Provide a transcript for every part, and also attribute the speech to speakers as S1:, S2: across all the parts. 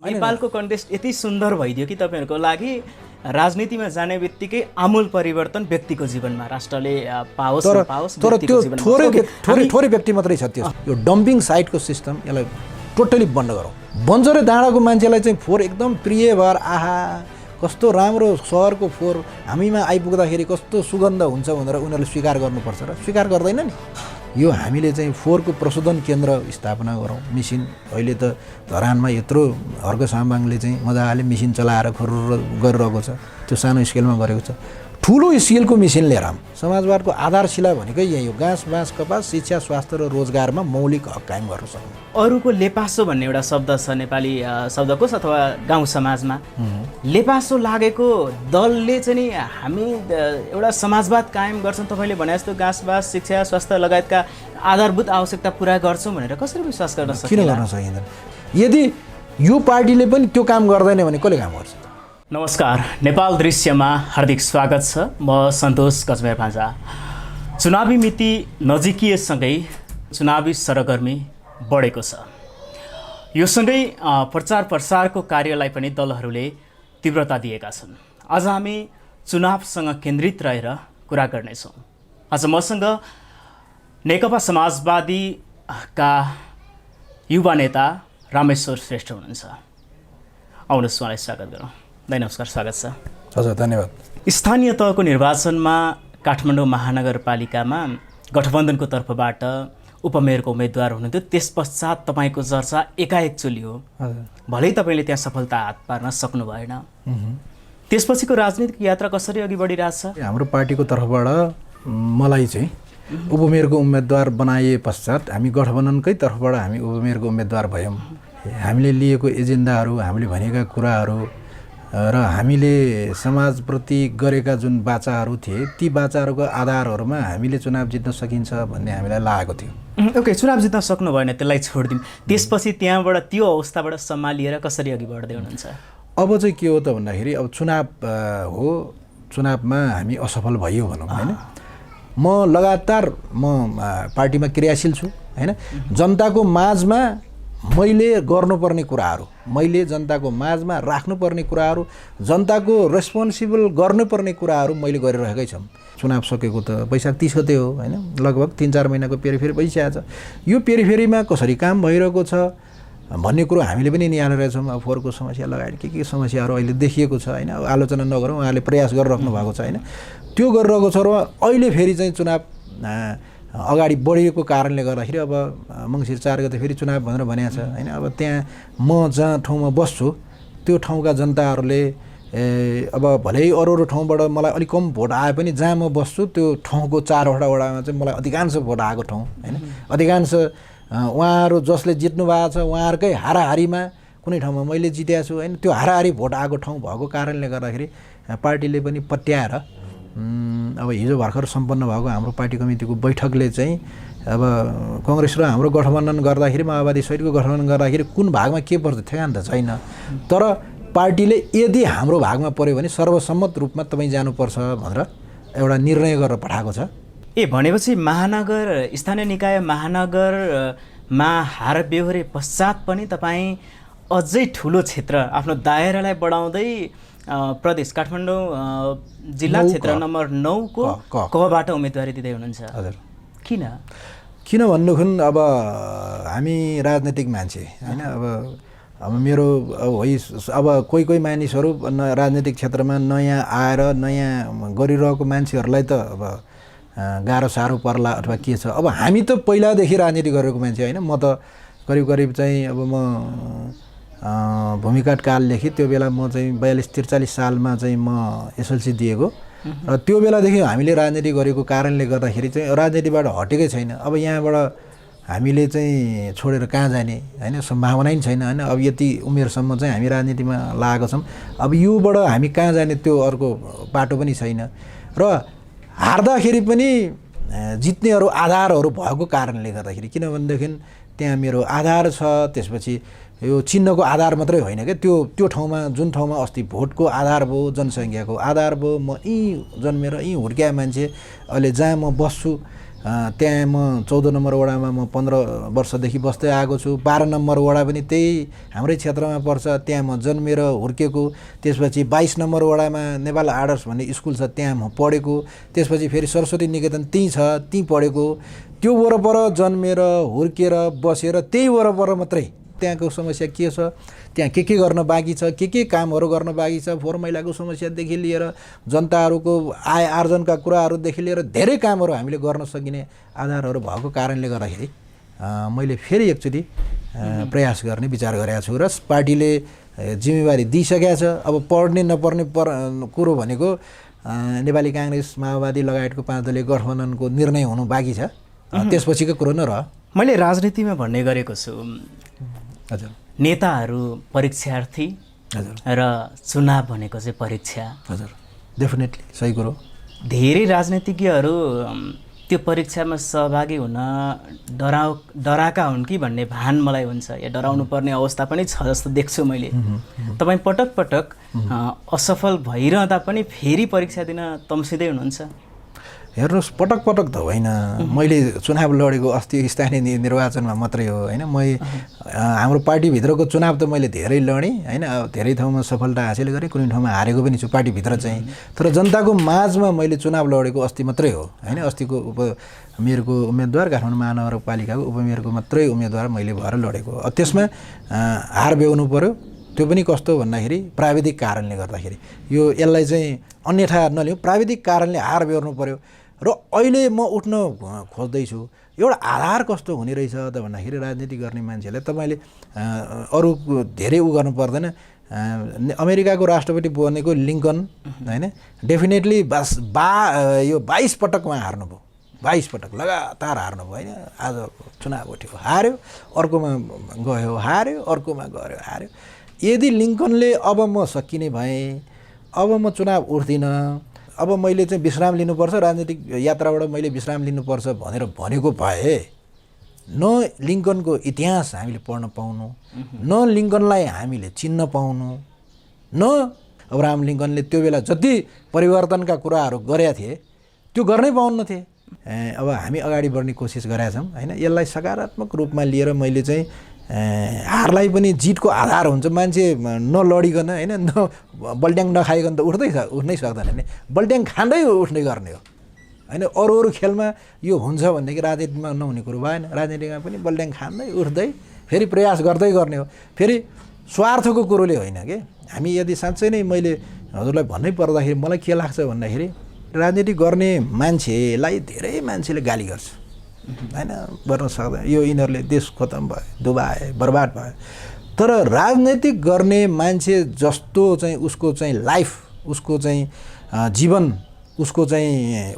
S1: नेपालको कन्टेक्स्ट यति सुन्दर भइदियो कि तपाईँहरूको लागि राजनीतिमा जाने बित्तिकै आमूल परिवर्तन व्यक्तिको जीवनमा राष्ट्रले पाओस् नपाओस्
S2: तर त्यो थोरै व्यक्ति मात्रै छ त्यो यो डम्पिङ साइटको सिस्टम यसलाई टोटली बन्द गरौँ। बन्जरे डाँडाको मान्छेलाई चाहिँ फोहोर एकदम प्रिय भएर आहा कस्तो राम्रो सहरको फोहोर हामीमा आइपुग्दाखेरि कस्तो सुगन्ध हुन्छ भनेर उनीहरूले स्वीकार गर्नुपर्छ र स्वीकार गर्दैन नि। यो हामीले चाहिँ फोहोरको प्रशोधन केन्द्र स्थापना गरौँ। मिसिन अहिले त धरानमा यत्रो हर्क साम्बाङले चाहिँ मजाले मिसिन चलाएर खुरुर गरिरहेको छ, त्यो सानो स्केलमा गरेको छ। ठुलो स्केलको मिसिन लिएर समाजवादको आधारशिला भनेकै यही हो, घाँस बाँस कपास शिक्षा स्वास्थ्य र रोजगारमा मौलिक हक कायम गर्न सक्नु।
S1: अरूको लेपासो भन्ने एउटा शब्द छ नेपाली शब्दकोश अथवा गाउँ समाजमा। लेपासो लागेको दलले चाहिँ नि हामी एउटा समाजवाद कायम गर्छौँ, तपाईँले भने जस्तो घाँस बाँस शिक्षा स्वास्थ्य लगायतका आधारभूत आवश्यकता पुरा गर्छौँ भनेर कसरी विश्वास गर्न सकिन्छ?
S2: किन गर्न सकिँदैन? यदि यो पार्टीले पनि त्यो काम गर्दैन भने कसले काम गर्छ?
S1: नमस्कार, नेपाल दृश्यमा हार्दिक स्वागत छ। म सन्तोष गजमेर भान्जा। चुनावी मिति नजिकिएसँगै चुनावी सरगर्मी बढेको छ। यो सँगै प्रचार प्रसारको कार्यलाई पनि दलहरूले तीव्रता दिएका छन्। आज हामी चुनावसँग केन्द्रित रहेर कुरा गर्नेछौँ। आज मसँग नेकपा समाजवादीका युवा नेता रामेश्वर श्रेष्ठ हुनुहुन्छ। आउनुहोस् उहाँलाई स्वागत गरौँ। नमस्कार, स्वागत छ।
S2: हजुर, धन्यवाद।
S1: स्थानीय तहको निर्वाचनमा काठमाडौँ महानगरपालिकामा गठबन्धनको तर्फबाट उपमेयरको उम्मेदवार हुनुहुन्थ्यो। त्यस पश्चात तपाईँको चर्चा एकाएक चुल्यो। भलै तपाईँले त्यहाँ सफलता हात पार्न सक्नु भएन। त्यसपछिको राजनीतिक यात्रा कसरी अघि बढिरहेछ?
S2: हाम्रो पार्टीको तर्फबाट मलाई चाहिँ उपमेयरको उम्मेदवार बनाइए पश्चात हामी गठबन्धनकै तर्फबाट हामी उपमेयरको उम्मेदवार भयौँ। हामीले लिएको एजेन्डाहरू, हामीले भनेका कुराहरू र हामीले समाजप्रति गरेका जुन बाचाहरू थिए ती बाचाहरूको आधारहरूमा हामीले चुनाव जित्न सकिन्छ भन्ने हामीलाई लागेको थियो।
S1: ओके, चुनाव जित्न सक्नु भएन, त्यसलाई छोडिदिउँ। त्यसपछि त्यहाँबाट त्यो अवस्थाबाट सम्हालिएर कसरी अघि बढ्दै हुनुहुन्छ?
S2: अब चाहिँ के हो त भन्दाखेरि अब चुनाव हो, चुनावमा हामी असफल भइयो भनौँ होइन। म लगातार पार्टीमा क्रियाशील छु होइन। जनताको माझमा मैले गर्नुपर्ने कुराहरू, मैले जनताको माझमा राख्नुपर्ने कुराहरू, जनताको रेस्पोन्सिबल गर्नुपर्ने कुराहरू मैले गरिरहेकै छौँ। चुनाव सकेको त वैशाख 30 गते हो होइन। लगभग 3-4 महिनाको पेरिफेरी भइसकेको छ। यो पेरिफेरीमा कसरी काम भइरहेको छ भन्ने कुरो हामीले पनि निहालेर छौँ। अब फोहोरको समस्या लगायत के समस्याहरू अहिले देखिएको छ होइन। अब आलोचना नगरौँ, उहाँले प्रयास गरिराख्नु भएको छ होइन। त्यो गरिरहेको छ र अहिले फेरि चाहिँ चुनाव अगाडि बढेको कारणले गर्दाखेरि अब मङ्सिर 4 गते फेरि चुनाव भनेर भनेको छ होइन। अब त्यहाँ म जहाँ ठाउँमा बस्छु त्यो ठाउँका जनताहरूले अब भलै अरू ठाउँबाट मलाई अलिक कम भोट आए पनि जहाँ म बस्छु त्यो ठाउँको 4वटा वडामा चाहिँ मलाई अधिकांश भोट आएको ठाउँ होइन। अधिकांश उहाँहरू जसले जित्नु भएको छ उहाँहरूकै हाराहारीमा कुनै ठाउँमा मैले जितेको छु होइन। त्यो हाराहारी भोट आएको ठाउँ भएको कारणले गर्दाखेरि पार्टीले पनि पत्याएर अब हिजो भर्खर सम्पन्न भएको हाम्रो पार्टी कमिटीको बैठकले चाहिँ अब कांग्रेस र हाम्रो गठबन्धन गर्दाखेरि, माओवादी सहितको गठबन्धन गर्दाखेरि कुन भागमा के पर्छ ठेगान त छैन। तर पार्टीले यदि हाम्रो भागमा पर्यो भने सर्वसम्मत रूपमा तपाईँ जानुपर्छ भनेर एउटा निर्णय गरेर पठाएको छ।
S1: भनेपछि महानगर स्थानीय निकाय महानगरमा हार बेहोरे पश्चात पनि तपाईँ अझै ठुलो क्षेत्र आफ्नो दायरालाई बढाउँदै प्रदेश काठमाडौँ जिल्ला क्षेत्र नम्बर 9 को कबाट उम्मेदवारी दिँदै हुनुहुन्छ।
S2: हजुर,
S1: किन
S2: भन्नुखुन अब हामी राजनीतिक मान्छे होइन। अब मेरो अब कोही मानिसहरू राजनीतिक क्षेत्रमा नयाँ आएर नयाँ गरिरहेको मान्छेहरूलाई त अब गाह्रो साह्रो पर्ला अथवा के छ। अब हामी त पहिलादेखि राजनीति गरेको मान्छे होइन। म त करिब चाहिँ अब म भूमिकाट कालदेखि त्यो बेला म चाहिँ 42-43 सालमा चाहिँ म एसएलसी दिएको र त्यो बेलादेखि हामीले राजनीति गरेको कारणले गर्दाखेरि चाहिँ राजनीतिबाट हटेकै छैन। अब यहाँबाट हामीले चाहिँ छोडेर कहाँ जाने होइन, सम्भावना नै छैन होइन। अब यति उमेरसम्म चाहिँ हामी राजनीतिमा लागेको छौँ। अब योबाट हामी कहाँ जाने त्यो अर्को बाटो पनि छैन। र हार्दाखेरि पनि जित्नेहरू आधारहरू भएको कारणले गर्दाखेरि, किनभनेदेखि त्यहाँ मेरो आधार छ। त्यसपछि यो चिन्हको आधार मात्रै होइन क्या, त्यो ठाउँमा जुन ठाउँमा अस्ति भोटको आधार भयो, जनसङ्ख्याको आधार भयो, म यहीँ जन्मेर यहीँ हुर्किया मान्छे, अहिले जहाँ म बस्छु त्यहाँ म 14 नम्बर वडामा म 15 वर्षदेखि बस्दै आएको छु। 12 नम्बर वडा पनि त्यही हाम्रै क्षेत्रमा पर्छ, त्यहाँ म जन्मेर हुर्केको। त्यसपछि 22 नम्बर वडामा नेपाल आर्ट्स भन्ने स्कुल छ, त्यहाँ म पढेको। त्यसपछि फेरि सरस्वती निकेतन त्यहीँ छ, त्यहीँ पढेको। त्यो वरपर जन्मेर हुर्केर बसेर त्यही वरपर मात्रै त्यहाँको समस्या के छ, त्यहाँ के गर्न बाँकी छ, के कामहरू गर्न बाँकी छ, फोहोर मैलाको समस्यादेखि लिएर जनताहरूको आय आर्जनका कुराहरूदेखि लिएर धेरै कामहरू हामीले गर्न सकिने आधारहरू भएको कारणले गर्दाखेरि मैले फेरि एकचोटि प्रयास गर्ने विचार गरेको छु। र पार्टीले जिम्मेवारी दिइसकेको छ। अब पढ्ने नपर्ने कुरो भनेको नेपाली काङ्ग्रेस माओवादी लगायतको 5 दलीय गठबन्धनको निर्णय हुनु बाँकी छ, त्यसपछिको कुरो नै रह।
S1: मैले राजनीतिमा भन्ने गरेको छु,
S2: हजुर,
S1: नेताहरू परीक्षार्थी र चुनाव भनेको चाहिँ परीक्षा।
S2: हजुर, डेफिनेटली सही कुरो।
S1: धेरै राजनीतिज्ञहरू त्यो परीक्षामा सहभागी हुन डराएका हुन् कि भन्ने भान मलाई हुन्छ, या डराउनु पर्ने अवस्था पनि छ जस्तो देख्छु मैले। तपाईँ पटक पटक असफल भइरहँदा पनि फेरि परीक्षा दिन तम्सिँदै हुनुहुन्छ।
S2: हेर्नुहोस्, पटक पटक त होइन, मैले चुनाव लडेको अस्ति स्थानीय निर्वाचनमा मात्रै हो होइन। हाम्रो पार्टीभित्रको चुनाव त मैले धेरै लडेँ होइन, धेरै ठाउँमा सफलता हासिल गरेँ, कुनै ठाउँमा हारेको पनि छु पार्टीभित्र चाहिँ। तर जनताको माझमा मैले चुनाव लडेको अस्ति मात्रै हो होइन। अस्तिको मेयरको उम्मेदवार, काठमाडौँ महानगरपालिकाको उपमेयरको मात्रै उम्मेदवार मैले भएर लडेको। त्यसमा हार बेहोर्नु पऱ्यो। त्यो पनि कस्तो भन्दाखेरि प्राविधिक कारणले गर्दाखेरि, यो यसलाई चाहिँ अन्यथा नलिउँ, प्राविधिक कारणले हार बेहोर्नु पऱ्यो। र अहिले म उठ्न खोज्दैछु। एउटा आधार कस्तो हुने रहेछ त भन्दाखेरि, राजनीति गर्ने मान्छेलाई तपाईँले अरू धेरै गर्नु पर्दैन। अमेरिकाको राष्ट्रपति बनेको लिङ्कन होइन, डेफिनेटली यो 22 पटक उहाँ हार्नुभयो, 22 पटक लगातार हार्नुभयो होइन। आज चुनाव उठ्यो हार्यो, अर्कोमा गयो हार्यो, अर्कोमा गयो हार्यो। यदि लिङ्कनले अब म सकिने भएँ, अब म चुनाव उठ्दिनँ, अब मैले चाहिँ विश्राम लिनुपर्छ, राजनीतिक यात्राबाट मैले विश्राम लिनुपर्छ भनेर भनेको भए, न लिङ्कनको इतिहास हामीले पढ्न पाउनु, न लिङ्कनलाई हामीले चिन्न पाउनु, न अब्राहम लिङ्कनले त्यो बेला जति परिवर्तनका कुराहरू गरेका थिए त्यो गर्नै पाउन्न थिए। अब हामी अगाडि बढ्ने कोसिस गरेका छौँ होइन। यसलाई सकारात्मक रूपमा लिएर मैले चाहिँ हारलाई पनि जितको आधार हुन्छ। मान्छे नलडिकन होइन, बल्ट्याङ नखाइकन त उठ्नै सक्दैन नि, बल्ट्याङ खाँदै उठ्ने गर्ने हो होइन। अरू खेलमा यो हुन्छ भनेदेखि राजनीतिमा नहुने कुरो भएन। राजनीतिमा पनि बल्ट्याङ खाँदै उठ्दै फेरि प्रयास गर्दै गर्ने हो। फेरि स्वार्थको कुरोले होइन कि, हामी यदि साँच्चै नै मैले हजुरलाई भन्नै पर्दाखेरि मलाई के लाग्छ भन्दाखेरि, राजनीति गर्ने मान्छेलाई धेरै मान्छेले गाली गर्छ होइन, गर्न सक्दैन, यो यिनीहरूले देश खतम भयो, डुबाए, बर्बाद भयो। तर राजनीतिक गर्ने मान्छे जस्तो चाहिँ उसको चाहिँ लाइफ, उसको चाहिँ जीवन, उसको चाहिँ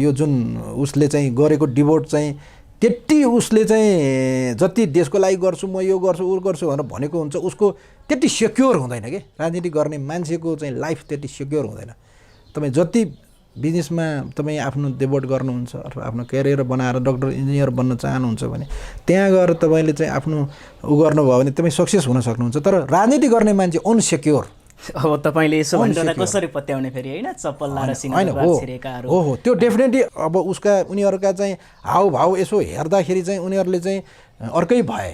S2: यो जुन उसले चाहिँ गरेको डिभोट चाहिँ त्यति उसले चाहिँ जति देशको लागि गर्छु म, यो गर्छु ऊ गर्छु भनेर भनेको हुन्छ, उसको त्यति सेक्योर हुँदैन कि। राजनीति गर्ने मान्छेको चाहिँ लाइफ त्यति सेक्योर हुँदैन। तपाईँ जति बिजनेसमा तपाईँ आफ्नो डेभोट गर्नुहुन्छ अथवा आफ्नो करियर बनाएर डक्टर इन्जिनियर बन्न चाहनुहुन्छ भने त्यहाँ गएर तपाईँले चाहिँ आफ्नो गर्नुभयो भने तपाईँ सक्सेस हुन सक्नुहुन्छ। तर राजनीति गर्ने मान्छे अनसेक्योर।
S1: अब तपाईँले यसो भन्दा कसरी पत्याउने फेरि होइन, चप्पल लाएर सिनेमा छिरेकाहरू
S2: हो त्यो डेफिनेटली अब उसका उनीहरूका चाहिँ हावभाव यसो हेर्दाखेरि चाहिँ उनीहरूले चाहिँ अर्कै भए।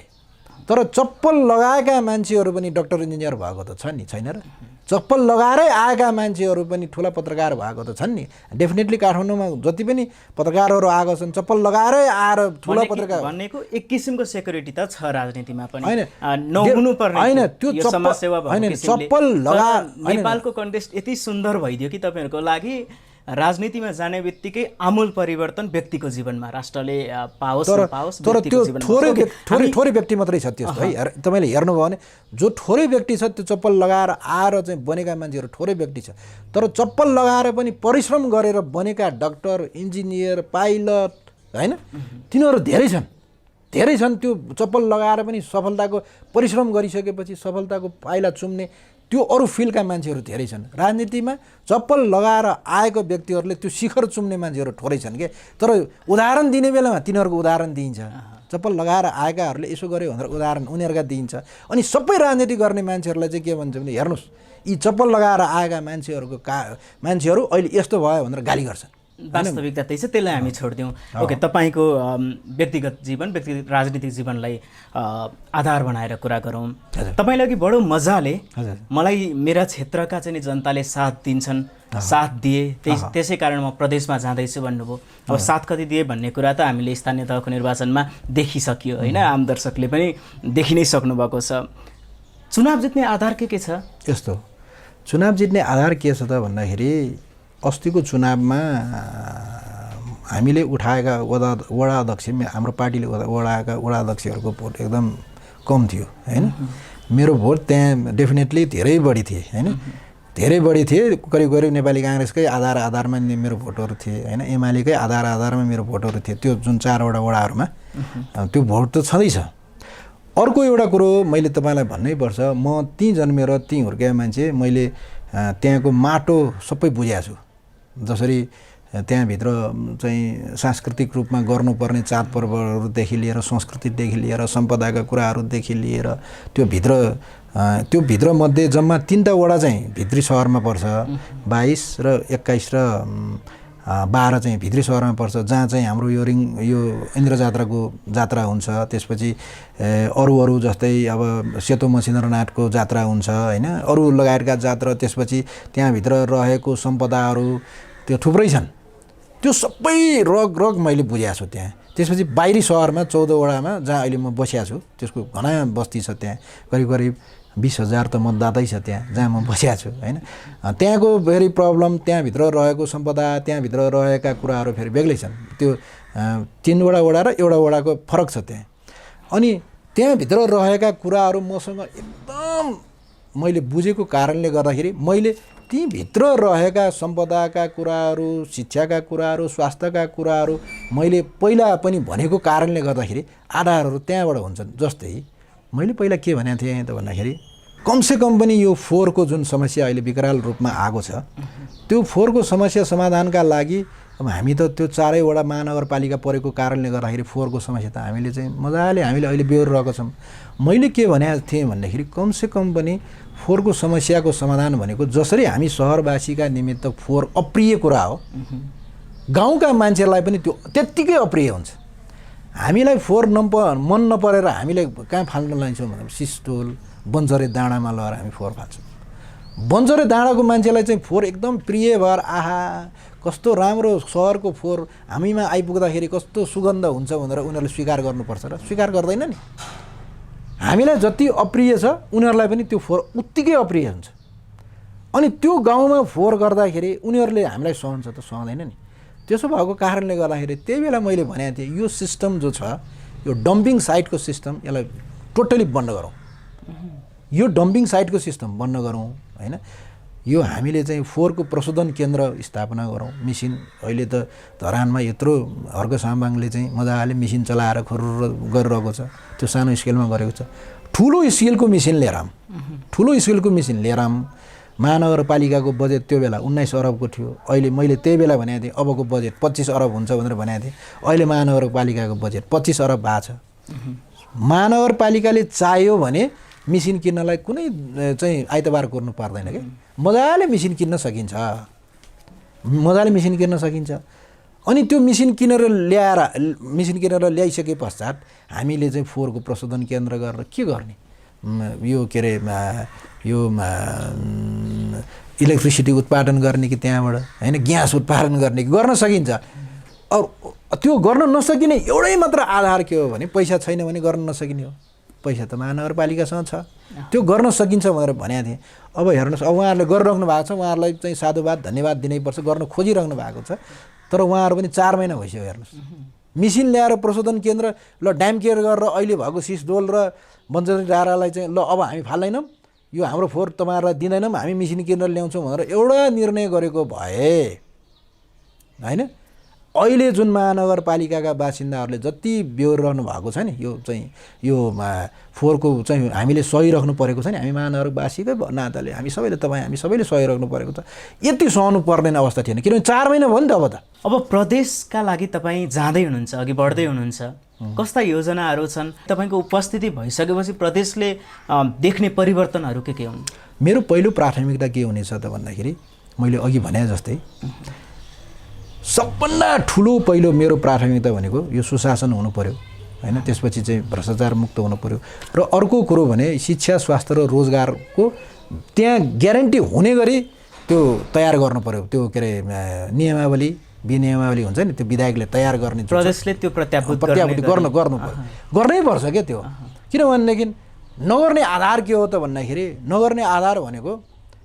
S2: तर चप्पल लगाएका मान्छेहरू पनि डक्टर इन्जिनियर भएको त छ नि, छैन र? चप्पल लगाएरै आएका मान्छेहरू पनि ठुला पत्रकार भएको त छन् नि। डेफिनेटली काठमाडौँमा जति पनि पत्रकारहरू आएको छन् चप्पल लगाएरै आएर ठुला पत्रकार
S1: भनेको एक किसिमको सेक्युरिटी त छ राजनीतिमा पनि
S2: होइन,
S1: नहुनु पर्ने
S2: होइन त्यो
S1: समाजसेवा
S2: होइन, चप्पल लगा
S1: नेपालको कन्टेक्स्ट यति सुन्दर भइदियो कि तपाईँहरूको लागि राजनीतिमा जाने बित्तिकै आमूल परिवर्तन व्यक्तिको जीवनमा राष्ट्रले पाओस् नपाओस्।
S2: तर त्यो थोरै व्यक्ति मात्रै छ त्यस्तो है। तपाईँले हेर्नुभयो भने जो थोरै व्यक्ति छ त्यो चप्पल लगाएर आएर चाहिँ बनेका मान्छेहरू थोरै व्यक्ति छ। तर चप्पल लगाएर पनि परिश्रम गरेर बनेका डक्टर, इन्जिनियर, पाइलट होइन, तिनीहरू धेरै छन्। त्यो चप्पल लगाएर पनि सफलताको परिश्रम गरिसकेपछि सफलताको पाइला चुम्ने त्यो अरू फिल्डका मान्छेहरू धेरै छन्। राजनीतिमा चप्पल लगाएर आएको व्यक्तिहरूले त्यो शिखर चुम्ने मान्छेहरू थोरै छन् के। तर उदाहरण दिने बेलामा तिनीहरूको उदाहरण दिइन्छ। चप्पल लगाएर आएकाहरूले यसो गर्यो भनेर उदाहरण उनीहरूका दिइन्छ। अनि सबै राजनीति गर्ने मान्छेहरूलाई चाहिँ के भन्छ भने हेर्नुहोस्, यी चप्पल लगाएर आएका मान्छेहरू अहिले यस्तो भयो भनेर गाली गर्छन्।
S1: वास्तविकता त्यही छ, त्यसलाई हामी छोड्दियौँ। ओके, तपाईँको व्यक्तिगत जीवन, व्यक्तिगत राजनीतिक जीवनलाई आधार बनाएर कुरा गरौँ। तपाईँले अघि बडो मजाले मलाई मेरा क्षेत्रका चाहिँ नि जनताले साथ दिन्छन्, साथ दिए, त्यसै कारण म प्रदेशमा जाँदैछु भन्नुभयो। अब साथ कति दिए भन्ने कुरा त हामीले स्थानीय तहको निर्वाचनमा देखिसक्यो होइन, आम दर्शकले पनि देखि नै सक्नुभएको छ। चुनाव जित्ने आधार के छ?
S2: यस्तो चुनाव जित्ने आधार के छ त भन्दाखेरि अस्तिको चुनावमा हामीले उठाएका वडा अध्यक्ष, हाम्रो पार्टीले वडा अध्यक्षहरूको भोट एकदम कम थियो होइन। मेरो भोट त्यहाँ डेफिनेटली धेरै बढी थिए होइन, धेरै बढी थिए। करिब नेपाली काङ्ग्रेसकै आधारमा मेरो भोटहरू थिए होइन, एमालेकै आधारमा मेरो भोटहरू थिए। त्यो जुन 4वटा वडाहरूमा त्यो भोट त छँदैछ। अर्को एउटा कुरो मैले तपाईँलाई भन्नै पर्छ, म त्यहीँ जन्मेर त्यहीँ हुर्केको मान्छे, मैले त्यहाँको माटो सबै बुझाएको छु। जसरी त्यहाँभित्र चाहिँ सांस्कृतिक रूपमा गर्नुपर्ने चाडपर्वहरूदेखि लिएर, संस्कृतिदेखि लिएर, सम्पदाका कुराहरूदेखि लिएर त्यो भित्रमध्ये जम्मा 3टा वडा चाहिँ भित्री सहरमा पर्छ, 22 र 21 र 12 चाहिँ भित्री सहरमा पर्छ, जहाँ चाहिँ हाम्रो यो इन्द्र जात्राको जात्रा हुन्छ। त्यसपछि अरू जस्तै अब सेतो मसिन्द्रनाथको जात्रा हुन्छ होइन, अरू लगायतका जात्रा। त्यसपछि त्यहाँभित्र रहेको सम्पदाहरू त्यो थुप्रै छन्, त्यो सबै रग मैले बुझाएको छु त्यहाँ। त्यसपछि बाहिरी सहरमा 14 वडामा जहाँ अहिले म बसिया छु, त्यसको घना बस्ती छ, त्यहाँ करिब 20,000 त मतदातै छ त्यहाँ जहाँ म बसिया छु होइन। त्यहाँको फेरि प्रब्लम, त्यहाँभित्र रहेको सम्पदा, त्यहाँभित्र रहेका कुराहरू फेरि बेग्लै छन्। त्यो 3वटा वडा र एउटा वडाको फरक छ त्यहाँ। अनि त्यहाँभित्र रहेका कुराहरू मसँग एकदम मैले बुझेको कारणले गर्दाखेरि मैले तीभित्र रहेका सम्पदाका कुराहरू, शिक्षाका कुराहरू, स्वास्थ्यका कुराहरू मैले पहिला पनि भनेको कारणले गर्दाखेरि आधारहरू त्यहाँबाट हुन्छन्। जस्तै मैले पहिला के भनेको थिएँ त भन्दाखेरि कमसेकम पनि यो फोहोरको जुन समस्या अहिले विकराल रूपमा आएको छ, त्यो फोहोरको समस्या समाधानका लागि अब हामी त त्यो 4वटा महानगरपालिका परेको कारणले गर्दाखेरि फोहोरको समस्या त हामीले अहिले बेहोरिरहेको छौँ। मैले के भनेको थिएँ भन्दाखेरि कमसेकम पनि फोहोरको समस्याको समाधान भनेको जसरी हामी सहरवासीका निमित्त फोहोर अप्रिय कुरा हो, गाउँका मान्छेलाई पनि त्यो त्यत्तिकै अप्रिय हुन्छ। हामीलाई फोहोर मन नपरेर हामीले कहाँ फाल्न लान्छौँ भन्दा सिस्टोल, बन्जरे डाँडामा लगेर हामी फोहोर फाल्छौँ। बन्जरे डाँडाको मान्छेलाई चाहिँ फोहोर एकदम प्रिय भएर आहा कस्तो राम्रो सहरको फोहोर हामीमा आइपुग्दाखेरि कस्तो सुगन्ध हुन्छ भनेर उनीहरूले स्वीकार गर्नुपर्छ र स्वीकार गर्दैन नि। हामीलाई जति अप्रिय छ उनीहरूलाई पनि त्यो फोहोर उत्तिकै अप्रिय हुन्छ। अनि त्यो गाउँमा फोहोर गर्दाखेरि उनीहरूले हामीलाई सहन्छ त सहँदैन नि। त्यसो भएको कारणले गर्दाखेरि त्यही बेला मैले भनेको थिएँ यो सिस्टम जो छ, यो डम्पिङ साइटको सिस्टम, यसलाई टोटली बन्द गरौँ। यो डम्पिङ साइटको सिस्टम बन्द गरौँ होइन। यो हामीले चाहिँ फोहोरको प्रशोधन केन्द्र स्थापना गरौँ। मिसिन अहिले त धरानमा यत्रो हर्क साम्बाङले चाहिँ मजाले मिसिन चलाएर खुरुर गरिरहेको छ, त्यो सानो स्केलमा गरेको छ। ठुलो स्केलको मिसिन लिएर महानगरपालिकाको बजेट त्यो बेला 19 अरबको थियो। अहिले मैले त्यही बेला भनेको थिएँ अबको बजेट 25 अरब हुन्छ भनेर भनेको थिएँ। अहिले महानगरपालिकाको बजेट 25 अरब भएको छ। महानगरपालिकाले चाहियो भने मिसिन किन्नलाई कुनै चाहिँ आइतबार कुर्नु पर्दैन कि, मजाले मिसिन किन्न सकिन्छ। अनि त्यो मिसिन किनेर ल्याइसके पश्चात हामीले चाहिँ फोहोरको प्रशोधन केन्द्र गरेर के गर्ने, यो के अरे यो इलेक्ट्रिसिटी उत्पादन गर्ने कि त्यहाँबाट होइन, ग्यास उत्पादन गर्ने कि गर्न सकिन्छ। अरू त्यो गर्न नसकिने एउटै मात्र आधार के हो भने पैसा छैन भने गर्न नसकिने हो। पैसा त महानगरपालिकासँग छ, त्यो गर्न सकिन्छ भनेर भनेको थिएँ। अब हेर्नुहोस्, अब उहाँहरूले गरिराख्नु भएको छ, उहाँहरूलाई चाहिँ साधुवाद धन्यवाद दिनैपर्छ, गर्न खोजिराख्नु भएको छ। तर उहाँहरू पनि 4 महिना भइसक्यो। हेर्नुहोस्, मिसिन ल्याएर प्रशोधन केन्द्र ल ड्याम केयर गरेर अहिले भएको सिसडोल र बन्जरी डाँडालाई चाहिँ ल अब हामी फाल्दैनौँ, यो हाम्रो फोहोर तपाईँहरूलाई दिँदैनौँ, हामी मिसिन किनेर ल्याउँछौँ भनेर एउटा निर्णय गरेको भए होइन, अहिले जुन महानगरपालिकाका बासिन्दाहरूले जति बेहोरिरहनु भएको छ नि, यो चाहिँ यो फोहोरको चाहिँ हामीले सहिराख्नु परेको छ नि, हामी महानगरवासीकै नाताले हामी सबैले सहिराख्नु परेको छ। यति सहनु पर्ने अवस्था थिएन, किनभने 4 महिना भयो नि त।
S1: अब प्रदेशका लागि तपाईँ जाँदै हुनुहुन्छ, अघि बढ्दै हुनुहुन्छ, कस्ता योजनाहरू छन्? तपाईँको उपस्थिति भइसकेपछि प्रदेशले देख्ने परिवर्तनहरू के हुन्?
S2: मेरो पहिलो प्राथमिकता के हुनेछ त भन्दाखेरि मैले अघि भने जस्तै सबभन्दा ठुलो पहिलो मेरो प्राथमिकता भनेको यो सुशासन हुनु पर्यो हैन, त्यसपछि चाहिँ भ्रष्टाचार मुक्त हुनु पर्यो र अर्को कुरो भने शिक्षा स्वास्थ्य र रोजगारको त्यहाँ ग्यारेन्टी हुने गरी त्यो तयार गर्नु पर्यो। त्यो के अरे नियमावली विनियमावली हुन्छ नि, त्यो विधायकले तयार गर्ने
S1: प्रदेशले त्यो प्रत्याभूत
S2: गर्नु पर्यो, गर्नै पर्छ क्या त्यो। किनभनेदेखि नगर्ने आधार के हो त भन्दाखेरि, नगर्ने आधार भनेको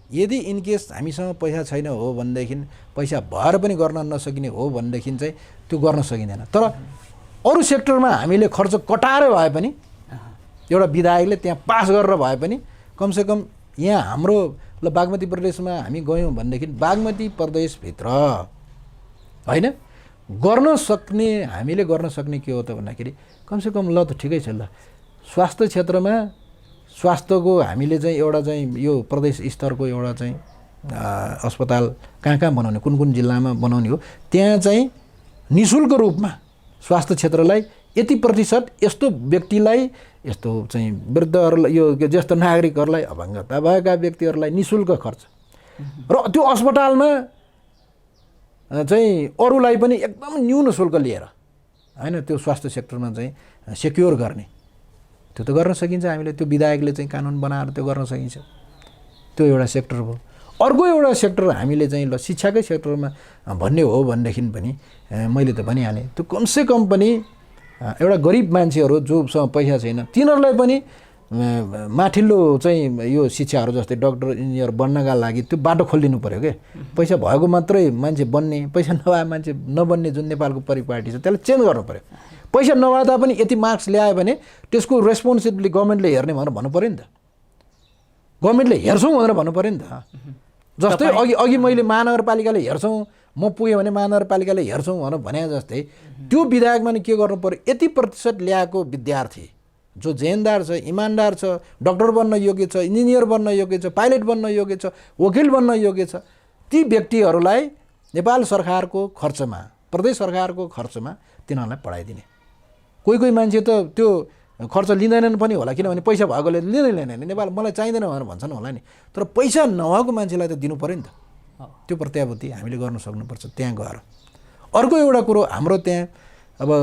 S2: यदि इनकेस हामीसँग पैसा छैन हो भनेदेखि, पैसा भएर पनि गर्न नसकिने हो भनेदेखि चाहिँ त्यो गर्न सकिँदैन। तर अरू सेक्टरमा हामीले खर्च कटाएर भए पनि एउटा विधायकले त्यहाँ पास गरेर भए पनि कमसेकम यहाँ हाम्रो ल बागमती प्रदेशमा हामी गयौँ भनेदेखि बागमती प्रदेशभित्र होइन गर्न सक्ने, हामीले गर्न सक्ने के हो त भन्दाखेरि कमसेकम ल त ठिकै छ, ल स्वास्थ्य क्षेत्रमा स्वास्थ्यको हामीले चाहिँ एउटा चाहिँ यो प्रदेश स्तरको एउटा चाहिँ अस्पताल कहाँ कहाँ बनाउने, कुन कुन जिल्लामा बनाउने हो, त्यहाँ चाहिँ निःशुल्क रूपमा स्वास्थ्य क्षेत्रलाई यति प्रतिशत यस्तो व्यक्तिलाई, यस्तो चाहिँ वृद्धहरूलाई, यो ज्येष्ठ नागरिकहरूलाई, अपाङ्गता भएका व्यक्तिहरूलाई निःशुल्क खर्च र त्यो अस्पतालमा चाहिँ अरूलाई पनि एकदम न्यून शुल्क लिएर होइन त्यो स्वास्थ्य सेक्टरमा चाहिँ सेक्योर गर्ने, त्यो त गर्न सकिन्छ। हामीले त्यो विधायकले चाहिँ कानुन बनाएर त्यो गर्न सकिन्छ। त्यो एउटा सेक्टर भयो। अर्को एउटा सेक्टर हामीले चाहिँ ल शिक्षाकै सेक्टरमा भन्ने हो भनेदेखि पनि मैले त भनिहालेँ, त्यो कमसेकम पनि एउटा गरिब मान्छेहरू जोसँग पैसा छैन तिनीहरूलाई पनि माथिल्लो चाहिँ यो शिक्षाहरू जस्तै डक्टर इन्जिनियर बन्नका लागि त्यो बाटो खोलिदिनु पऱ्यो क्या। पैसा भएको मात्रै मान्छे बन्ने, पैसा नभए मान्छे नबन्ने जुन नेपालको परिपाटी छ त्यसलाई चेन्ज गर्नु पऱ्यो। पैसा नभए पनि यति मार्क्स ल्यायो भने त्यसको रेस्पोन्सिबिलिटी गभर्मेन्टले हेर्ने भनेर भन्नु पऱ्यो नि त, गभर्मेन्टले हेर्छौँ भनेर भन्नु पऱ्यो नि त। जस्तै अघि मैले महानगरपालिकाले हेर्छौँ, म पुगेँ भने महानगरपालिकाले हेर्छौँ भनेर भने जस्तै त्यो विधायकमा नि के गर्नु पऱ्यो, यति प्रतिशत ल्याएको विद्यार्थी जो जेनदार छ, इमान्दार छ, डक्टर बन्न योग्य छ, इन्जिनियर बन्न योग्य छ, पाइलट बन्न योग्य छ, वकिल बन्न योग्य छ, ती व्यक्तिहरूलाई नेपाल सरकारको खर्चमा, प्रदेश सरकारको खर्चमा तिनीहरूलाई पढाइदिने। कोही कोही मान्छे त त्यो खर्च लिँदैनन् पनि होला, किनभने पैसा भएकोले लिँदैन, नेपाल मलाई चाहिँदैन भनेर भन्छन् होला नि। तर पैसा नभएको मान्छेलाई त दिनु पऱ्यो नि त, त्यो प्रत्याभूति हामीले गर्न सक्नुपर्छ त्यहाँ गएर। अर्को एउटा कुरो, हाम्रो त्यहाँ अब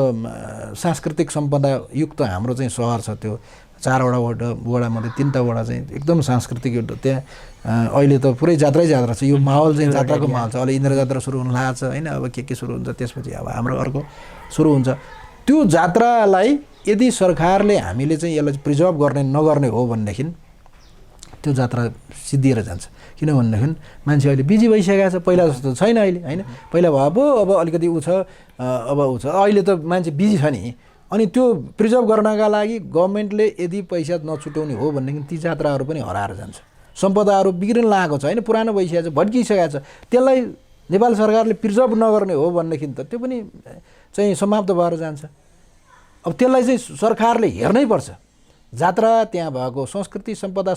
S2: सांस्कृतिक सम्पदा युक्त हाम्रो चाहिँ सहर छ, त्यो 4वटा वडामध्ये 3टा वडा चाहिँ एकदम सांस्कृतिक युक्त। त्यहाँ अहिले त पुरै जात्रै छ, यो माहौल चाहिँ जात्राको माहौल छ। अहिले इन्द्र जात्रा सुरु हुन लागेको छ होइन, अब के सुरु हुन्छ, त्यसपछि अब हाम्रो अर्को सुरु हुन्छ। त्यो जात्रालाई यदि सरकारले हामीले चाहिँ यसलाई प्रिजर्भ गर्ने नगर्ने हो भनेदेखि त्यो जात्रा सिद्धिएर जान्छ। किनभनेदेखि मान्छे अहिले बिजी भइसकेको छ, पहिला जस्तो छैन अहिले होइन। पहिला भए पो अब अलिकति ऊ छ, अब ऊ छ, अहिले त मान्छे बिजी छ नि। अनि त्यो प्रिजर्भ गर्नका लागि गभर्मेन्टले यदि पैसा नछुटाउने हो भनेदेखि ती जात्राहरू पनि हराएर जान्छ, सम्पदाहरू बिग्रिन लागेको छ होइन, पुरानो भइसकेको छ, भड्किसकेको छ। त्यसलाई नेपाल सरकारले प्रिजर्भ नगर्ने हो भनेदेखि त त्यो पनि चाहिँ समाप्त भएर जान्छ। अब त्यसलाई चाहिँ सरकारले हेर्नै पर्छ, जात्रा त्यहाँ भएको संस्कृति सम्पदा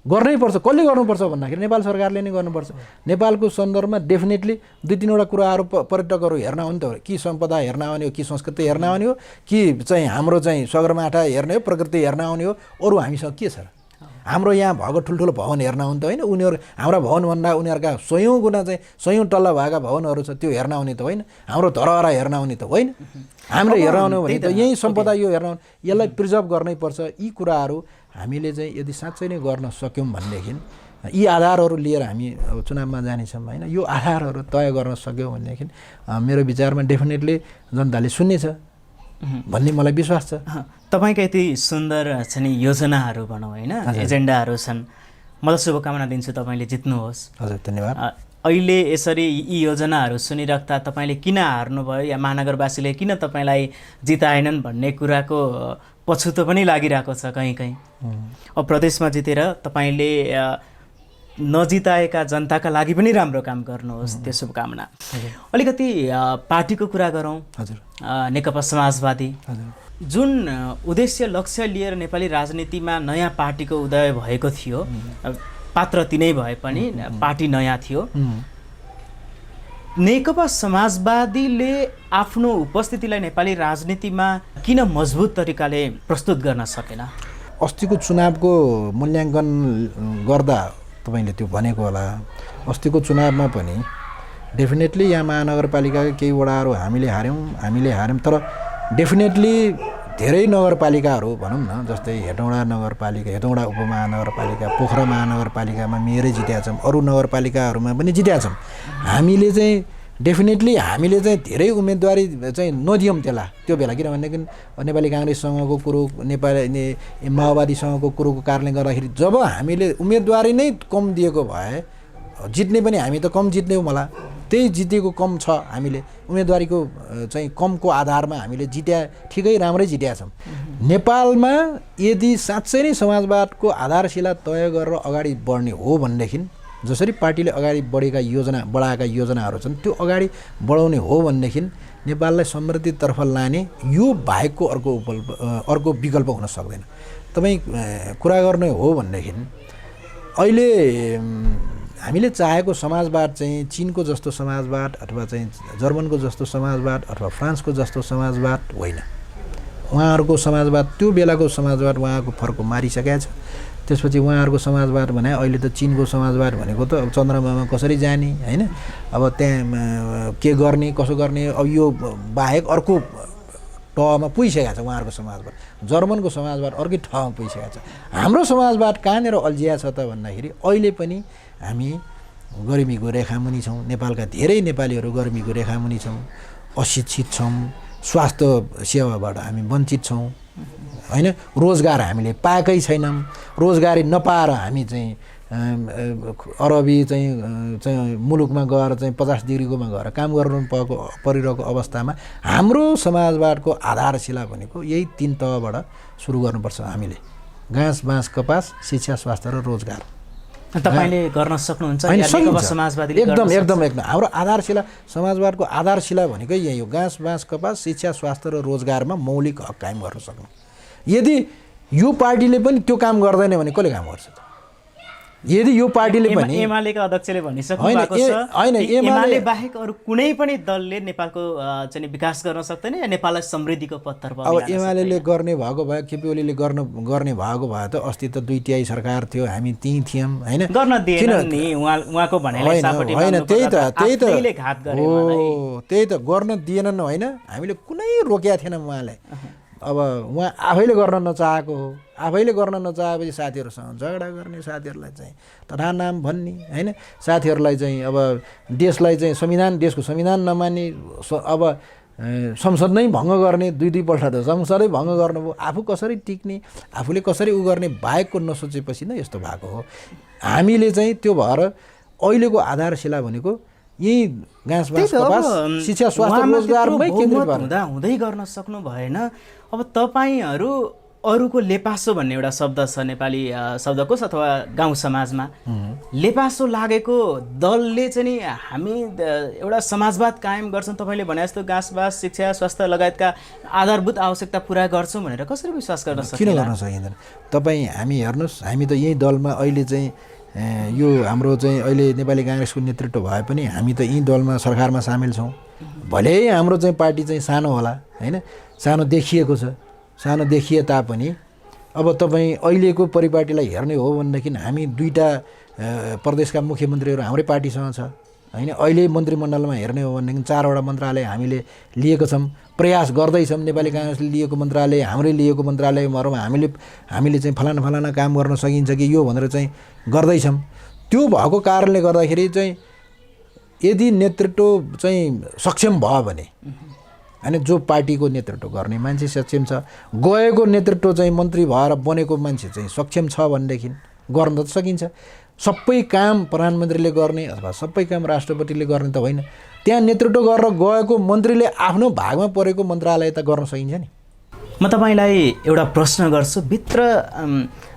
S2: गर्नै पर्छ। कसले गर्नुपर्छ भन्दाखेरि नेपाल सरकारले नै गर्नुपर्छ। नेपालको सन्दर्भमा डेफिनेटली 2-3वटा कुराहरू पर्यटकहरू हेर्न आउने त, कि सम्पदा हेर्न आउने हो, कि संस्कृति हेर्न आउने हो, कि चाहिँ हाम्रो चाहिँ सगरमाथा हेर्ने हो, प्रकृति हेर्न आउने हो। अरू हामीसँग के छ र? हाम्रो यहाँ भएको ठुल्ठुलो भवन हेर्न आउने त होइन, उनीहरू हाम्रा भवनभन्दा उनीहरूका 100औँ गुणा चाहिँ 100औँ तल्ला भएका भवनहरू छ, त्यो हेर्न आउने त होइन। हाम्रो धरहरा हेर्न आउने त होइन, हाम्रो हेर्न आउने भने त यही सम्पदा यो हेर्न आउने। यसलाई प्रिजर्भ गर्नै पर्छ। यी कुराहरू हामीले चाहिँ यदि साँच्चै नै गर्न सक्यौँ भनेदेखि, यी आधारहरू लिएर हामी अब चुनावमा जानेछौँ होइन, यो आधारहरू तय गर्न सक्यौँ भनेदेखि मेरो विचारमा डेफिनेटली जनताले सुन्नेछ भन्ने मलाई विश्वास छ।
S1: तपाईँका यति सुन्दर छ नि योजनाहरू भनौँ होइन, एजेन्डाहरू छन्। म त शुभकामना दिन्छु तपाईँले जित्नुहोस्।
S2: हजुर, धन्यवाद।
S1: अहिले यसरी यी योजनाहरू सुनिराख्दा तपाईँले किन हार्नुभयो या महानगरवासीले किन तपाईँलाई जिताएनन् भन्ने कुराको पछुतो पनि लागिरहेको छ कहीँ कहीँ। अब प्रदेशमा जितेर तपाईँले नजिताएका जनताका लागि पनि राम्रो काम गर्नुहोस्, त्यो शुभकामना। अलिकति पार्टीको कुरा गरौँ।
S2: हजुर,
S1: नेकपा समाजवादी जुन उद्देश्य लक्ष्य लिएर नेपाली राजनीतिमा नयाँ पार्टीको उदय भएको थियो, पात्र तिनै भए पनि पार्टी नयाँ थियो, नेकपा समाजवादीले आफ्नो उपस्थितिलाई नेपाली राजनीतिमा किन मजबुत तरिकाले प्रस्तुत गर्न सकेन?
S2: अस्तिको चुनावको मूल्याङ्कन गर्दा तपाईँले त्यो भनेको होला, अस्तिको चुनावमा पनि डेफिनेटली यहाँ महानगरपालिकाका केही वडाहरू हामीले हार्यौँ तर डेफिनेटली धेरै नगरपालिकाहरू भनौँ न, जस्तै हेटौँडा नगरपालिका, हेटौँडा उपमहानगरपालिका, पोखरा महानगरपालिकामा मेरै जितेका छौँ, अरू नगरपालिकाहरूमा पनि जितेका छौँ। हामीले चाहिँ डेफिनेटली हामीले चाहिँ धेरै उम्मेदवारी चाहिँ नदियौँ त्यसलाई त्यो बेला, किनभनेदेखि नेपाली काङ्ग्रेससँगको कुरो, माओवादीसँगको कुरोको कारणले गर्दाखेरि जब हामीले उम्मेदवारी नै कम दिएको भए जित्ने पनि हामी त कम जित्ने हो, मलाई त्यही जितेको कम छ। हामीले उम्मेदवारीको चाहिँ कमको आधारमा हामीले ठिकै राम्रै जितेका छौँ। नेपालमा यदि साँच्चै नै समाजवादको आधारशिला तय गरेर अगाडि बढ्ने हो भनेदेखि, जसरी पार्टीले अगाडि बढाएका योजनाहरू छन् त्यो अगाडि बढाउने हो भनेदेखि नेपाललाई समृद्धितर्फ लाने यो बाहेकको अर्को विकल्प हुन सक्दैन। तपाईँ कुरा गर्ने हो भनेदेखि अहिले हामीले चाहेको समाजवाद चाहिँ चीनको जस्तो समाजवाद अथवा चाहिँ जर्मनको जस्तो समाजवाद अथवा फ्रान्सको जस्तो समाजवाद होइन। उहाँहरूको समाजवाद, त्यो बेलाको समाजवाद उहाँको फर्को मारिसकेको छ। त्यसपछि उहाँहरूको समाजवाद भने अहिले त चीनको समाजवाद भनेको त अब चन्द्रमामा कसरी जाने होइन, अब त्यहाँ के गर्ने कसो गर्ने, अब यो बाहेक अर्को ठाउँमा पुगिसकेको छ उहाँहरूको समाजवाद। जर्मनको समाजवाद अर्कै ठाउँमा पुगिसकेको छ। हाम्रो समाजवाद कहाँनिर अल्झिया छ त भन्दाखेरि अहिले पनि हामी गरिबीको रेखामुनि छौँ। नेपालका धेरै नेपालीहरू गरिबीको रेखामुनि छौँ, अशिक्षित छौँ, स्वास्थ्य सेवाबाट हामी वञ्चित छौँ होइन, रोजगार हामीले पाएकै छैनौँ। रोजगारी नपाएर हामी चाहिँ अरबी चाहिँ मुलुकमा गएर चाहिँ 50 डिग्रीकोमा गएर काम गर्नु परिरहेको अवस्थामा हाम्रो समाजवादको आधारशिला भनेको यही 3 तहबाट सुरु गर्नुपर्छ हामीले। घाँस बाँस कपास, शिक्षा स्वास्थ्य र रोजगार
S1: तपाईले गर्न सक्नुहुन्छ।
S2: एकदम हाम्रो आधारशिला, समाजवादको आधारशिला भनेकै यही हो। घाँस बाँस कपास, शिक्षा स्वास्थ्य र रोजगारमा मौलिक हक कायम गर्न सक्नु। यदि यो पार्टीले पनि त्यो काम गर्दैन भने कसले काम गर्छ त? यदि यो पार्टीले पनि,
S1: एमालेका अध्यक्षले भनिसक्नु भएको छ हैन, एमाले बाहेक अरू कुनै पनि दलले नेपालको चाहिँ विकास गर्न सक्दैन या नेपाललाई समृद्धिको पथतर्फ।
S2: अब एमाले गर्ने भएको भए, केपी ओलीले गर्ने भएको भए त अस्ति त 2 सरकार थियो, हामी त्यहीँ थियौँ होइन।
S1: गर्न दिएन नि उहाँको भनाइलाई सापटीमा
S2: होइन, त्यही त
S1: घात गरे
S2: हो, त्यही त गर्न दिएनन् होइन। हामीले कुनै रोकेका थिएनौँ उहाँलाई। अब उहाँ आफैले गर्न नचाहेको हो, आफैले गर्न नचाहेपछि साथीहरूसँग झगडा गर्ने, साथीहरूलाई चाहिँ तथा नाम भन्ने होइन, साथीहरूलाई चाहिँ अब देशलाई चाहिँ देशको संविधान नमान्ने, अब संसद नै भङ्ग गर्ने, 2 पल्ट त संसदै भङ्ग गर्नुभयो। आफू कसरी टिक्ने, आफूले कसरी गर्ने बाहेकको नसोचेपछि नै यस्तो भएको हो। हामीले चाहिँ त्यो भएर अहिलेको आधारशिला भनेको यही घाँस बाँस कपास, शिक्षा स्वास्थ्य रोजगारमै केन्द्रित
S1: हुँदै गर्न सक्नु भएन। अब तपाईहरू अरूको लेपासो भन्ने एउटा शब्द छ नेपाली शब्दकोश अथवा गाउँ समाजमा, लेपासो लागेको दलले चाहिँ हामी एउटा समाजवाद कायम गर्छौँ, तपाईँले भने जस्तो घाँस बाँस शिक्षा स्वास्थ्य लगायतका आधारभूत आवश्यकता पुरा गर्छौँ भनेर कसरी विश्वास गर्न सकिन्छ?
S2: किन गर्न सकिँदैन? तपाईँ हामी हेर्नुहोस्, हामी त यही दलमा अहिले चाहिँ यो हाम्रो चाहिँ अहिले नेपाली काङ्ग्रेसको नेतृत्व भए पनि हामी त यही दलमा सरकारमा सामेल छौँ। भले हाम्रो चाहिँ पार्टी चाहिँ सानो होला होइन, सानो देखिएको छ, सानो देखिए तापनि अब तपाईँ अहिलेको परिपाटीलाई हेर्ने हो भनेदेखि हामी 2 प्रदेशका मुख्यमन्त्रीहरू हाम्रै पार्टीसँग छ होइन। अहिले मन्त्रीमण्डलमा हेर्ने हो भनेदेखि 4वटा मन्त्रालय हामीले लिएको छौँ, प्रयास गर्दैछौँ। नेपाली काङ्ग्रेसले लिएको मन्त्रालय, हाम्रै लिएको मन्त्रालयहरूमा हामीले चाहिँ फलाना काम गर्न सकिन्छ कि यो भनेर चाहिँ गर्दैछौँ। त्यो भएको कारणले गर्दाखेरि चाहिँ यदि नेतृत्व चाहिँ सक्षम भयो भने होइन, जो पार्टीको नेतृत्व गर्ने मान्छे सक्षम छ, गएको नेतृत्व चाहिँ मन्त्री भएर बनेको मान्छे चाहिँ सक्षम छ भनेदेखि गर्न त सकिन्छ। सबै काम प्रधानमन्त्रीले गर्ने अथवा सबै काम राष्ट्रपतिले गर्ने त होइन। त्यहाँ नेतृत्व गरेर गएको मन्त्रीले आफ्नो भागमा परेको मन्त्रालय त गर्न सकिन्छ नि।
S1: म तपाईँलाई एउटा प्रश्न गर्छु, भित्र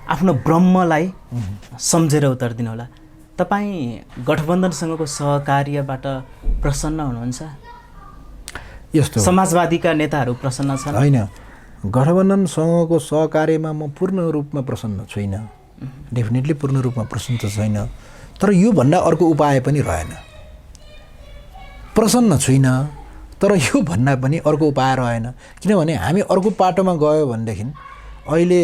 S1: आफ्नो ब्रह्मलाई सम्झेर उत्तर दिनुहोला। तपाईँ गठबन्धनसँगको सहकार्यबाट प्रसन्न हुनुहुन्छ?
S2: यस्तो
S1: समाजवादीका नेताहरू प्रसन्न छन्?
S2: होइन, गठबन्धनसँगको सहकार्यमा म पूर्ण रूपमा प्रसन्न छुइनँ, डेफिनेटली पूर्ण रूपमा प्रसन्न त छैन। तर यो भन्दा अर्को उपाय पनि रहेन। प्रसन्न छुइनँ तर यो भन्दा पनि अर्को उपाय रहेन, किनभने हामी अर्को पाटोमा गयो भनेदेखि अहिले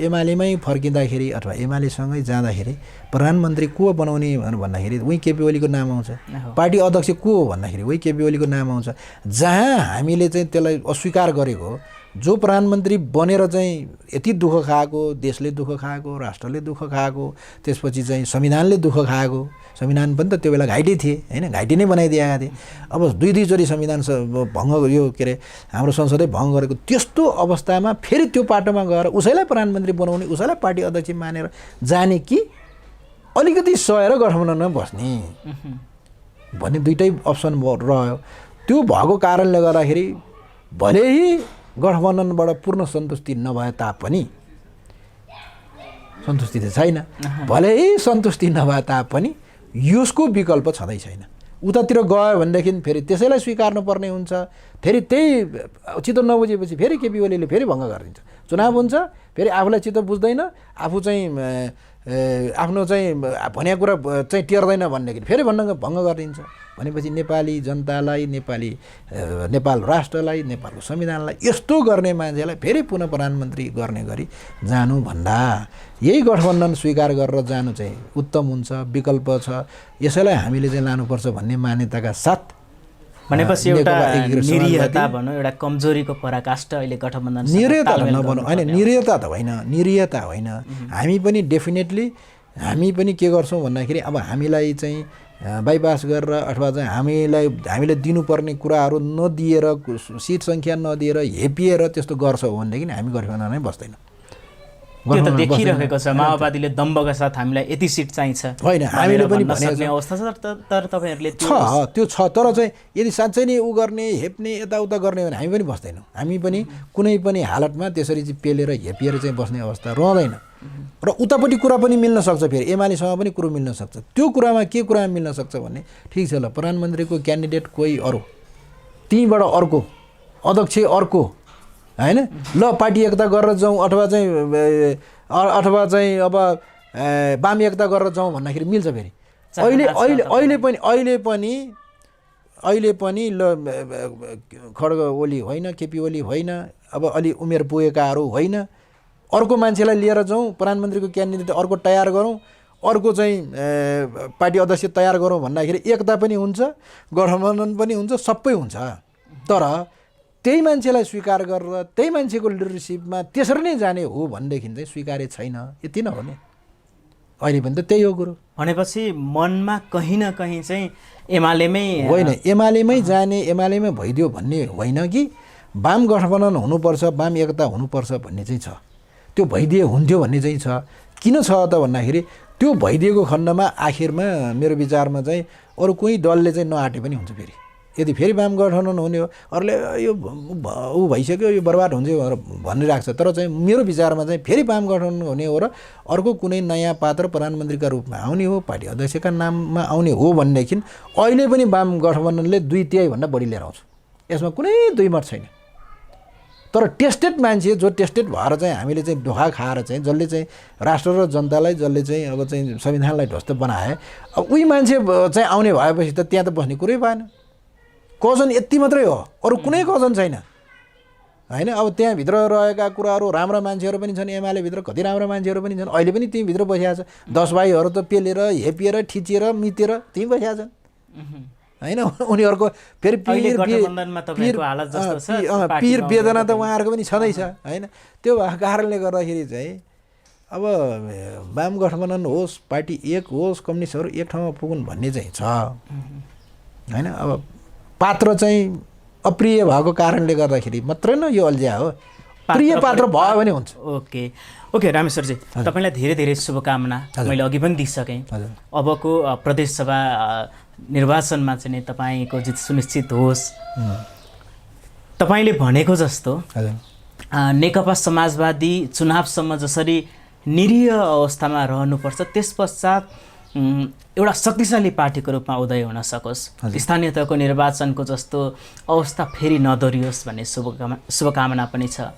S2: एमालेमै फर्किँदाखेरि अथवा एमालेसँगै जाँदाखेरि प्रधानमन्त्री को बनाउने भन्दाखेरि उही केपी ओलीको नाम आउँछ, पार्टी अध्यक्ष को हो भन्दाखेरि उही केपी ओलीको नाम आउँछ। जहाँ हामीले चाहिँ त्यसलाई अस्वीकार गरेको, जो प्रधानमन्त्री बनेर चाहिँ यति दुःख खाएको, देशले दुःख खाएको, राष्ट्रले दुःख खाएको, त्यसपछि चाहिँ संविधानले दुःख खाएको, संविधान पनि त त्यो बेला घाइटे थिए होइन, घाइटे नै बनाइदिएका थिए। अब दुई दुईचोटि संविधान भङ्ग यो के अरे हाम्रो संसदै भङ्ग गरेको, त्यस्तो अवस्थामा फेरि त्यो पाटोमा गएर उसैलाई प्रधानमन्त्री बनाउने, उसैलाई पार्टी अध्यक्ष मानेर जाने कि अलिकति सहेर गठबन्धनमा बस्ने भन्ने दुइटै अप्सन रह्यो। त्यो भएको कारणले गर्दाखेरि भले गठबन्धनबाट पूर्ण सन्तुष्टि नभए तापनि, सन्तुष्टि त छैन, भले सन्तुष्टि नभए तापनि यसको विकल्प छँदै छैन। उतातिर गयो भनेदेखि फेरि त्यसैलाई स्वीकार्नु पर्ने हुन्छ। फेरि त्यही चित्त नबुझेपछि फेरि केपी ओलीले फेरि भङ्ग गरिदिन्छ। चुनाव हुन्छ, फेरि आफूलाई चित्त बुझ्दैन, आफू चाहिँ आफ्नो चाहिँ भनेको कुरा चाहिँ टेर्दैन भनेदेखि फेरि भङ्ग गरिदिन्छ। भनेपछि नेपाली जनतालाई, नेपाल राष्ट्रलाई, नेपालको संविधानलाई यस्तो गर्ने मान्छेलाई फेरि पुनः प्रधानमन्त्री गर्ने गरी जानुभन्दा यही गठबन्धन स्वीकार गरेर जानु चाहिँ उत्तम हुन्छ, विकल्प छ। यसैलाई हामीले चाहिँ लानुपर्छ भन्ने मान्यताका साथ
S1: भनेपछि एउटा निरीहता भनौँ, एउटा कमजोरीको पराकाष्ठ अहिले गठबन्धन।
S2: निरीहता त नभनौँ होइन, निरीहता होइन। हामी पनि डेफिनेटली हामी पनि के गर्छौँ भन्दाखेरि अब हामीलाई चाहिँ बाइपास गरेर अथवा चाहिँ हामीले दिनुपर्ने कुराहरू नदिएर, सिट सङ्ख्या नदिएर, हेपिएर त्यस्तो गर्छ भनेदेखि हामी गठबन्धनमै बस्दैनौँ।
S1: त्यो त देखिरहेको छ, माओवादीले दम्बका साथ हामीलाई यति सिट चाहिन्छ
S2: होइन, हामीले पनि
S1: भन्ने अवस्था छ। तर तपाईँहरूले
S2: त्यो छ, तर चाहिँ यदि साँच्चै नै ऊ गर्ने, हेप्ने, यताउता गर्ने भने हामी पनि बस्दैनौँ। हामी पनि कुनै पनि हालतमा त्यसरी चाहिँ पेलेर हेपिएर चाहिँ बस्ने अवस्था रहँदैन। र उतापट्टि कुरा पनि मिल्न सक्छ, फेरि एमालेसँग पनि कुरो मिल्न सक्छ। त्यो कुरामा के कुरामा मिल्न सक्छ भन्ने, ठिक छ ल, प्रधानमन्त्रीको क्यान्डिडेट कोही अरू, त्यहीँबाट अर्को अध्यक्ष अर्को होइन, ल पार्टी एकता गरेर जाउँ अथवा चाहिँ अब वाम एकता गरेर जाउँ भन्दाखेरि मिल्छ। फेरि अहिले पनि ल खड्ग ओली होइन, केपी ओली होइन, अब अलि उमेर पुगेकाहरू होइन, अर्को मान्छेलाई लिएर जाउँ, प्रधानमन्त्रीको क्यान्डिडेट अर्को तयार गरौँ, अर्को चाहिँ पार्टी अध्यक्ष तयार गरौँ भन्दाखेरि एकता पनि हुन्छ, गठबन्धन पनि हुन्छ, सबै हुन्छ। तर त्यही मान्छेलाई स्वीकार गरेर त्यही मान्छेको लिडरसिपमा त्यसरी नै जाने हो भनेदेखि चाहिँ स्वीकार्य छैन। यति नै हो नि, अहिले पनि त त्यही हो कुरो।
S1: भनेपछि मनमा कहीँ न कहीँ चाहिँ एमालेमै
S2: होइन, एमालेमै जाने, एमालेमै भइदियो भन्ने होइन कि वाम गठबन्धन हुनुपर्छ, वाम एकता हुनुपर्छ भन्ने चाहिँ छ। त्यो भइदिए हुन्थ्यो भन्ने चाहिँ छ। किन छ त भन्दाखेरि त्यो भइदिएको खण्डमा आखिरमा मेरो विचारमा चाहिँ अरू कुनै दलले चाहिँ नआटे पनि हुन्छ। फेरि यदि फेरि वाम गठबन्धन हुने हो, अरूले यो ऊ भइसक्यो, यो बर्बाद हुन्छ भनेर भनिरहेको छ। तर चाहिँ मेरो विचारमा चाहिँ फेरि वाम गठबन्धन हुने हो र अर्को कुनै नयाँ पात्र प्रधानमन्त्रीका रूपमा आउने हो, पार्टी अध्यक्षका नाममा आउने हो भनेदेखि अहिले पनि वाम गठबन्धनले 2/3 भन्दा बढी लिएर आउँछ। यसमा कुनै दुई मत छैन। तर टेस्टेड मान्छे, जो टेस्टेड भएर चाहिँ हामीले चाहिँ धोका खाएर चाहिँ जसले चाहिँ राष्ट्र र जनतालाई, जसले चाहिँ अब चाहिँ संविधानलाई ध्वस्त बनाए, अब उही मान्छे चाहिँ आउने भएपछि त त्यहाँ त बस्ने कुरै भएन। कजन यति मात्रै हो, अरू कुनै कजन छैन होइन। अब त्यहाँभित्र रहेका कुराहरू राम्रा मान्छेहरू पनि छन्, एमालेभित्र कति राम्रा मान्छेहरू पनि छन्, अहिले पनि त्यहीँभित्र बसिया छ। 10 भाइहरू त पेलेर, हेपिएर, ठिचिएर, मितेर त्यहीँ बसिया छन् होइन। उनीहरूको फेरि पिर वेदना त उहाँहरूको पनि छँदैछ होइन। त्यो भएको कारणले गर्दाखेरि चाहिँ अब वाम गठबन्धन होस्, पार्टी एक होस्, कम्युनिस्टहरू एक ठाउँमा पुगुन् भन्ने चाहिँ छ होइन। अब पात्र चाहिँ अप्रिय भएको कारणले गर्दाखेरि मात्रै न यो अल्झिया हो, प्रिय पात्र भयो भने हुन्छ।
S1: ओके रामेश्वरजी, तपाईँलाई धेरै धेरै शुभकामना मैले अघि पनि दिइसकेँ। अबको प्रदेशसभा निर्वाचनमा चाहिँ नि तपाईँको जित सुनिश्चित होस्। तपाईँले भनेको जस्तो नेकपा समाजवादी चुनावसम्म जसरी निरीह अवस्थामा रहनुपर्छ, त्यस पश्चात एउटा शक्तिशाली पार्टीको रूपमा उदय हुन सकोस्, स्थानीय तहको निर्वाचनको जस्तो अवस्था फेरि नदोहोरियोस् भन्ने शुभकामना पनि छ।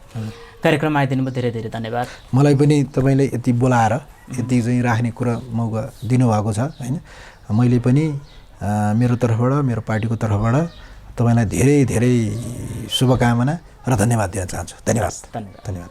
S1: कार्यक्रममा आइदिनु भयो, धेरै धेरै धन्यवाद।
S2: मलाई पनि तपाईँले यति बोलाएर यति चाहिँ राख्ने कुरा मौका दिनुभएको छ होइन। मैले पनि मेरो तर्फबाट, मेरो पार्टीको तर्फबाट तपाईँलाई धेरै धेरै शुभकामना र धन्यवाद दिन चाहन्छु। धन्यवाद।